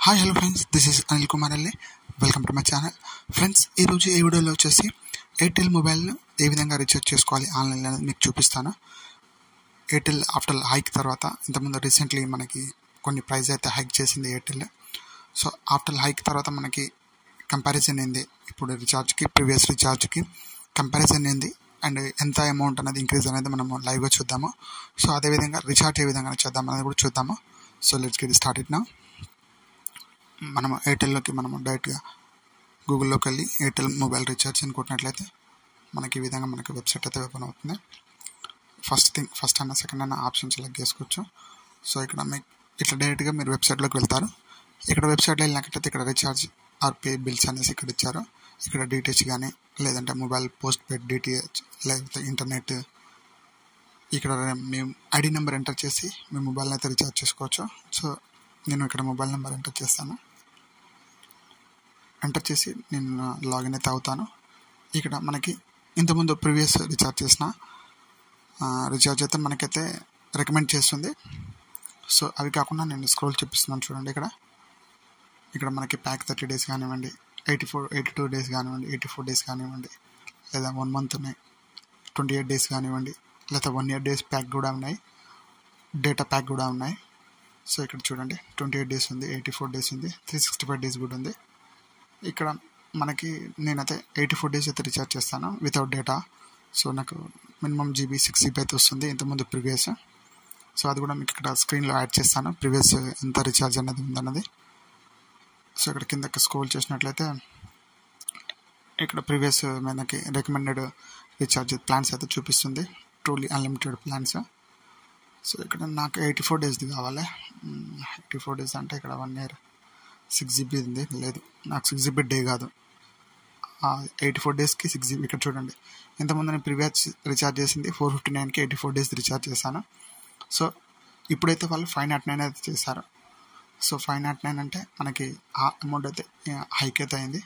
Hi hello friends, this is Anil Kumar Alle. Welcome to my channel. Friends, ఈరోజు ఈ వీడియోలో వచ్చేసి ఎయిర్టెల్ మొబైల్ను ఏ విధంగా రీఛార్జ్ చేసుకోవాలి ఆన్లైన్లో అనేది మీకు చూపిస్తాను. ఎయిర్టెల్ ఆఫ్టర్ హైక్ తర్వాత ఇంతకుముందు రీసెంట్లీ మనకి కొన్ని ప్రైస్ అయితే హైక్ చేసింది ఎయిర్టెల్. సో ఆఫ్టర్ హైక్ తర్వాత మనకి కంపారిజన్ ఏంది, ఇప్పుడు రీఛార్జ్కి ప్రీవియస్ రీఛార్జ్కి కంపారిజన్ ఏంది అండ్ ఎంత అమౌంట్ అనేది ఇంక్రీజ్ అనేది మనము లైవ్గా చూద్దాము. సో అదేవిధంగా రీఛార్జ్ ఏ విధంగా చేద్దాం అనేది కూడా చూద్దాము. So let's get started now. మనము ఎయిర్టెల్లోకి మనము డైరెక్ట్గా గూగుల్లోకి వెళ్ళి ఎయిర్టెల్ మొబైల్ రీఛార్జ్ అని కొట్టినట్లయితే మనకి ఈ విధంగా మనకి వెబ్సైట్ అయితే ఓపెన్ అవుతుంది. ఫస్ట్ అయినా సెకండ్ అయినా ఆప్షన్ సెలెక్ట్ చేసుకోవచ్చు. సో ఇక్కడ మీకు ఇట్లా డైరెక్ట్గా మీరు వెబ్సైట్లోకి వెళ్తారు. ఇక్కడ వెబ్సైట్లో వెళ్ళినట్లయితే ఇక్కడ రీఛార్జ్ ఆర్ పే బిల్స్ అనేసి ఇక్కడ ఇచ్చారు. ఇక్కడ డిటిహెచ్ కానీ లేదంటే మొబైల్ పోస్ట్ పెయిడ్ డిటిహెచ్ లేకపోతే ఇంటర్నెట్, ఇక్కడ మేము ఐడి నెంబర్ ఎంటర్ చేసి మీ మొబైల్ని అయితే రీఛార్జ్ చేసుకోవచ్చు. సో నేను ఇక్కడ మొబైల్ నెంబర్ ఎంటర్ చేస్తాను. ఎంటర్ చేసి నేను లాగిన్ అయితే అవుతాను. ఇక్కడ మనకి ఇంతకుముందు ప్రీవియస్ రీఛార్జ్ చేసిన రీఛార్జ్ అయితే మనకైతే రికమెండ్ చేస్తుంది. సో అవి కాకుండా నేను స్క్రోల్ చూపిస్తున్నాను చూడండి. ఇక్కడ మనకి ప్యాక్ 30 days కానివ్వండి, 82 days కానివ్వండి, 84 days కానివ్వండి, లేదా 1 month ఉన్నాయి, 28 days కానివ్వండి, లేదా 1 year days ప్యాక్ కూడా ఉన్నాయి, డేటా ప్యాక్ కూడా ఉన్నాయి. సో ఇక్కడ చూడండి 28 days ఉంది, 84 days ఉంది, 365 days కూడా ఉంది. ఇక్కడ మనకి నేనైతే 84 days అయితే రీఛార్జ్ చేస్తాను వితౌట్ డేటా. సో నాకు మినిమం GB 6 GB అయితే వస్తుంది ఇంతకుముందు ప్రీవియస్. సో అది కూడా మీకు ఇక్కడ స్క్రీన్లో యాడ్ చేస్తాను, ప్రీవియస్ ఎంత రీఛార్జ్ అనేది ఉందన్నది. సో ఇక్కడ కిందకి స్క్రోల్ చేసినట్లయితే ఇక్కడ ప్రీవియస్ మనకి రికమెండెడ్ రీఛార్జ్ ప్లాన్స్ అయితే చూపిస్తుంది, ట్రూలీ అన్లిమిటెడ్ ప్లాన్స్. సో ఇక్కడ నాకు 84 days కావాలి. 84 days అంటే ఇక్కడ 1 year 6 GB ఉంది. లేదు, నాకు 6 GB డే కాదు, 84 daysకి 6 GB. ఇక్కడ చూడండి, ఇంతకుముందు నేను ప్రీవియస్ రీఛార్జ్ చేసింది 459కి 84 days రీఛార్జ్ చేశాను. సో ఇప్పుడైతే వాళ్ళు 509 అయితే చేశారు. సో 509 అంటే మనకి ఆ అమౌంట్ అయితే హైక్ అయితే అయింది.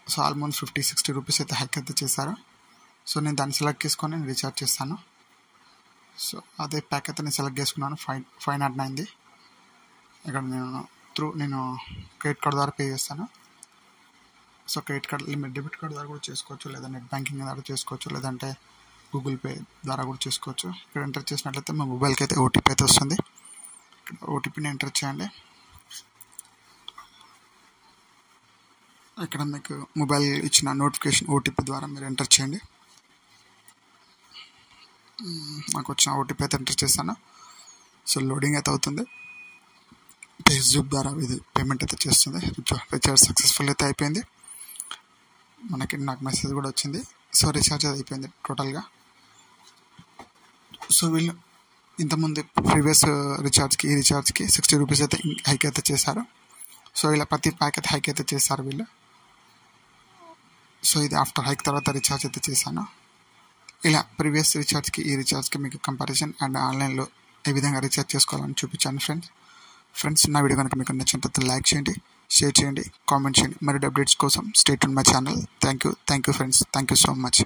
సో ఆల్మోస్ట్ 50-60 రూపీస్ అయితే హైక్ అయితే చేశారు. సో నేను దాన్ని సెలెక్ట్ చేసుకొని నేను రీఛార్జ్ చేస్తాను. సో అదే ప్యాక్ అయితే నేను సెలెక్ట్ చేసుకున్నాను, 509ది. ఇక్కడ నేను క్రెడిట్ కార్డ్ ద్వారా పే చేస్తాను. So credit card limit debit card ద్వారా కూడా చేసుకోవచ్చు, లేదా నెట్ బ్యాంకింగ్ ద్వారా చేసుకోవచ్చు, లేదంటే గూగుల్ పే ద్వారా కూడా చేసుకోవచ్చు. ఇక్కడ ఎంటర్ చేసినట్లయితే మా మొబైల్కి అయితే ఓటీపీ అయితే వస్తుంది. ఇక్కడ ఓటీపీని ఎంటర్ చేయండి. ఇక్కడ మీకు మొబైల్ ఇచ్చిన నోటిఫికేషన్ ఓటీపీ ద్వారా మీరు ఎంటర్ చేయండి. నాకు వచ్చిన ఓటీపీ అయితే ఎంటర్ చేస్తాను. సో లోడింగ్ అయితే అవుతుంది. పేజ్యాప్ ద్వారా ఇది పేమెంట్ అయితే చేస్తుంది. రీఛార్జ్ సక్సెస్ఫుల్ అయితే అయిపోయింది. నాకు మెసేజ్ కూడా వచ్చింది. సో రీఛార్జ్ అయిపోయింది టోటల్గా. సో వీళ్ళు ఇంతకుముందు ప్రీవియస్ రీఛార్జ్కి ఈ రీఛార్జ్కి 60 రూపీస్ అయితే హైక్ అయితే చేశారు. సో ఇలా ప్రతి ప్యాక్ అయితే హైక్ అయితే చేశారు వీళ్ళు. సో ఇది ఆఫ్టర్ హైక్ తర్వాత రీఛార్జ్ అయితే చేశాను. ఇలా ప్రీవియస్ రీఛార్జ్కి ఈ రీఛార్జ్కి మీకు కంపారిజన్ అండ్ ఆన్లైన్లో ఏ విధంగా రీఛార్జ్ చేసుకోవాలని చూపించాను ఫ్రెండ్స్. నా వీడియో కనుక మీకు నచ్చినట్లయితే లైక్ చేయండి, షేర్ చేయండి, కామెంట్ చేయండి. మరిన్ని అప్డేట్స్ కోసం stay tune my channel. Thank you friends, thank you so much.